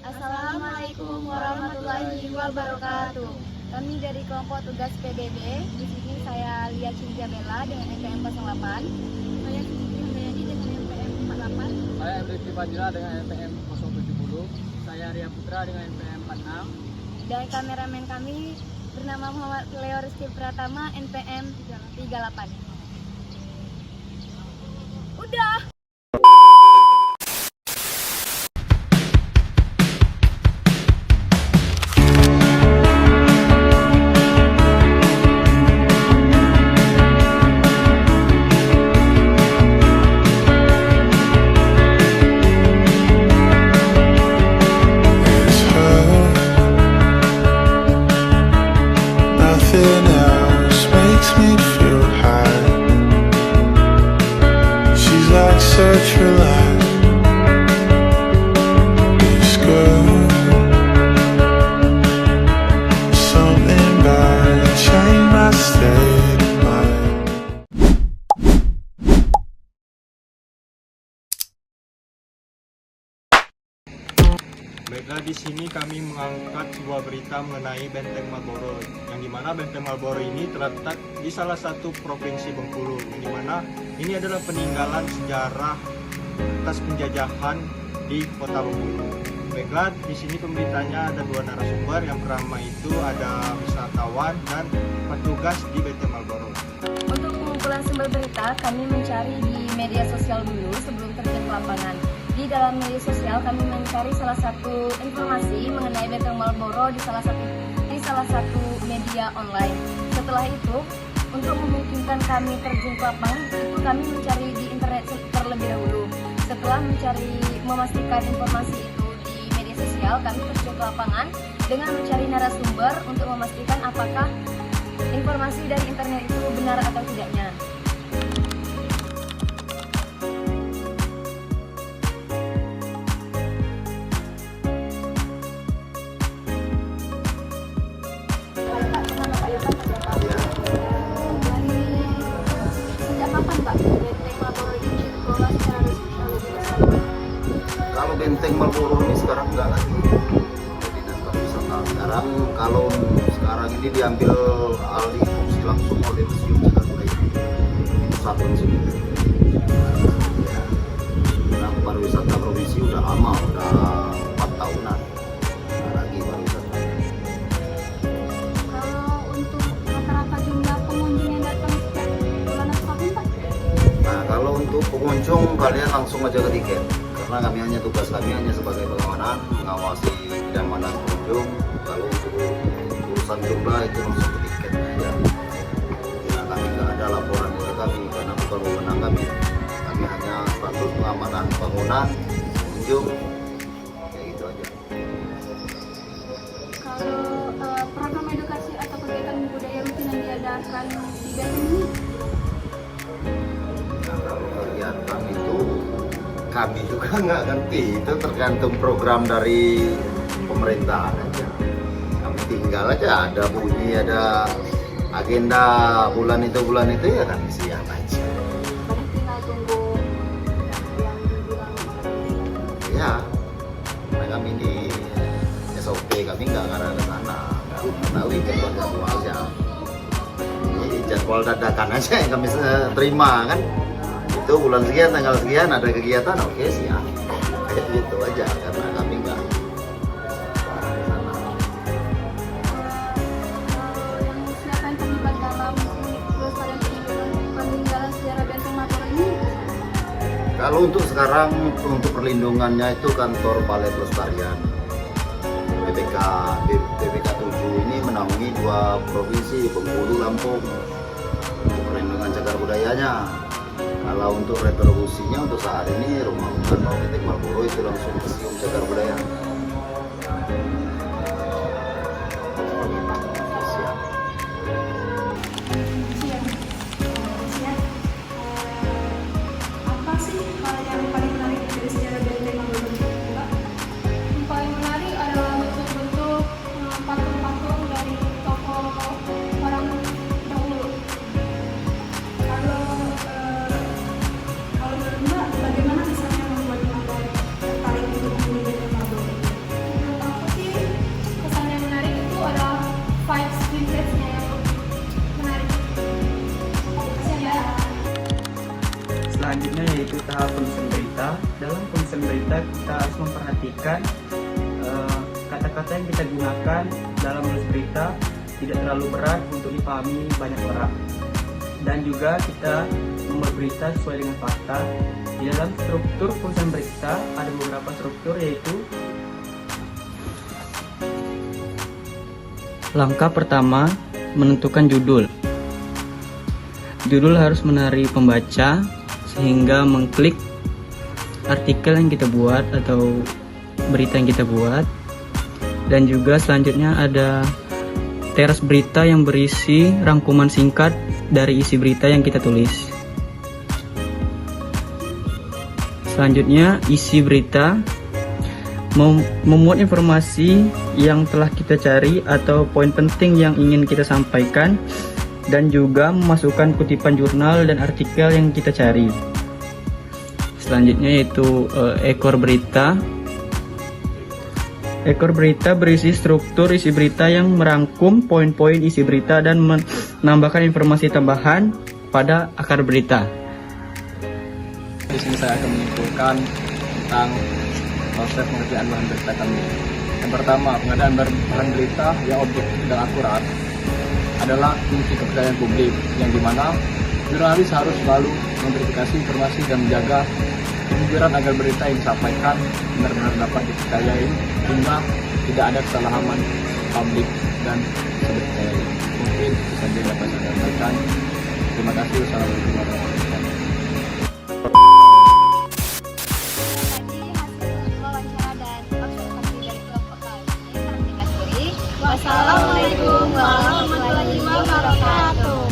Assalamualaikum warahmatullahi wabarakatuh. Kami dari kelompok tugas PBB. Di sini saya Lia Cintia Bella dengan NPM 08. Saya Siti Handayani dengan NPM 48. Saya Rifki Fadila dengan NPM 070. Saya Ria Putra dengan NPM 46. Dan kameramen kami bernama Muhammad Leo Rizky Pratama NPM 38. Udah. Nothing else makes me feel high. She's like such a light. This girl, something about it changed my state of mind. Baiklah, di sini kami mengangkat sebuah berita mengenai Benteng Marlboro, yang dimana Benteng Marlboro ini terletak di salah satu provinsi Bengkulu, yang dimana ini adalah peninggalan sejarah atas penjajahan di kota Bengkulu. Baiklah, di sini pemberitanya ada dua narasumber, yang pertama itu ada wisatawan dan petugas di Benteng Marlboro. Untuk pengumpulan sumber berita, kami mencari di media sosial dulu sebelum terjun ke lapangan. Di dalam media sosial kami mencari salah satu informasi mengenai Benteng Marlboro di salah satu media online. Setelah itu, untuk memungkinkan kami terjun ke lapangan, itu kami mencari di internet terlebih dahulu. Setelah memastikan informasi itu di media sosial, kami terjun ke lapangan dengan mencari narasumber untuk memastikan apakah informasi dari internet itu benar atau tidaknya. Kalau Benteng Marlboro ini sekarang enggak lagi jadi dinas pariwisata. Kalau sekarang ini diambil alih fungsi langsung oleh Museum Cagar Budaya Satu sini. Nah, pariwisata provinsi udah lama, udah 4 tahunan. Nah, lagi pariwisata. Kalau untuk rata-rata jumlah pengunjung yang datang setiap bulan atau tahun, Pak? Nah, kalau untuk pengunjung kalian langsung aja ke tiket. Karena tugas kami hanya sebagai pengamanan, mengawasi kenyamanan pengunjung. Kalau untuk urusan jumlah itu langsung ke tiket aja. Nah, kami nggak ada laporan ke kami karena bukan wewenang kami. Kami hanya status pengamanan bangunan, pengunjung, kayak gitu aja. Kalau program edukasi atau kegiatan budaya rutin yang diadakan di Benteng ini? Nah, kalau kegiatan itu kami juga nggak ngerti, itu tergantung program dari pemerintahan aja. Kami tinggal aja, ada bunyi, ada agenda bulan itu ya kami siap aja. Paling tinggal tunggu yang dibilang. Ya, karena kami di SOP kami nggak ngarah ke sana, nggak mengetahui jadwal aja. Ini jadwal dadakan aja yang kami terima kan. Itu bulan sekian, tanggal sekian ada kegiatan, oke siap. Kayak gitu aja, karena kami nggak di sana. Siapa yang terlibat dalam pelestarian peninggalan sejarah Benteng Marlboro ini? Kalau untuk sekarang, untuk perlindungannya itu kantor Balai Pelestarian BPK 7 ini menaungi 2 provinsi, Bengkulu, Lampung, untuk perlindungan cagar budayanya. Kalau untuk retribusinya untuk saat ini rumah Benteng Marlboro itu langsung ke Museum Cagar Budaya. Siap. Apa sih hal yang paling menarik dari sejarah Benteng Marlboro ini, Mbak? Yang paling menarik adalah bentuk-bentuk patung-patung dari tokoh orang dahulu. Kalau menurut Mbak, bagaimana misalnya membuat Mbak tertarik untuk memilih Benteng tahap penulisan berita. Dalam penulisan berita kita harus memperhatikan kata-kata yang kita gunakan dalam menulis berita tidak terlalu berat untuk dipahami banyak orang. Dan juga kita membuat berita sesuai dengan fakta. Di dalam struktur penulisan berita ada beberapa struktur, yaitu langkah pertama, menentukan judul. Judul harus menarik pembaca sehingga mengklik artikel yang kita buat atau berita yang kita buat. Dan juga selanjutnya ada teras berita yang berisi rangkuman singkat dari isi berita yang kita tulis. Selanjutnya, isi berita memuat informasi yang telah kita cari atau poin penting yang ingin kita sampaikan, dan juga memasukkan kutipan jurnal dan artikel yang kita cari. Selanjutnya yaitu ekor berita. Ekor berita berisi struktur isi berita yang merangkum poin-poin isi berita dan menambahkan informasi tambahan pada akar berita. Di sini saya akan menyimpulkan tentang proses pengerjaan bahan berita kami. Yang pertama, pengadaan bahan berita yang objektif dan akurat adalah fungsi kepercayaan publik, yang dimana jurnalis harus selalu memverifikasi informasi dan menjaga kejujuran agar berita yang disampaikan benar-benar dapat dipercayai hingga tidak ada kesalahan publik dan bisa dipercayai. Mungkin itu saja yang dapat saya sampaikan. Terima kasih. Wassalamualaikum warahmatullahi wabarakatuh. Wassalamualaikum warahmatullahi wabarakatuh.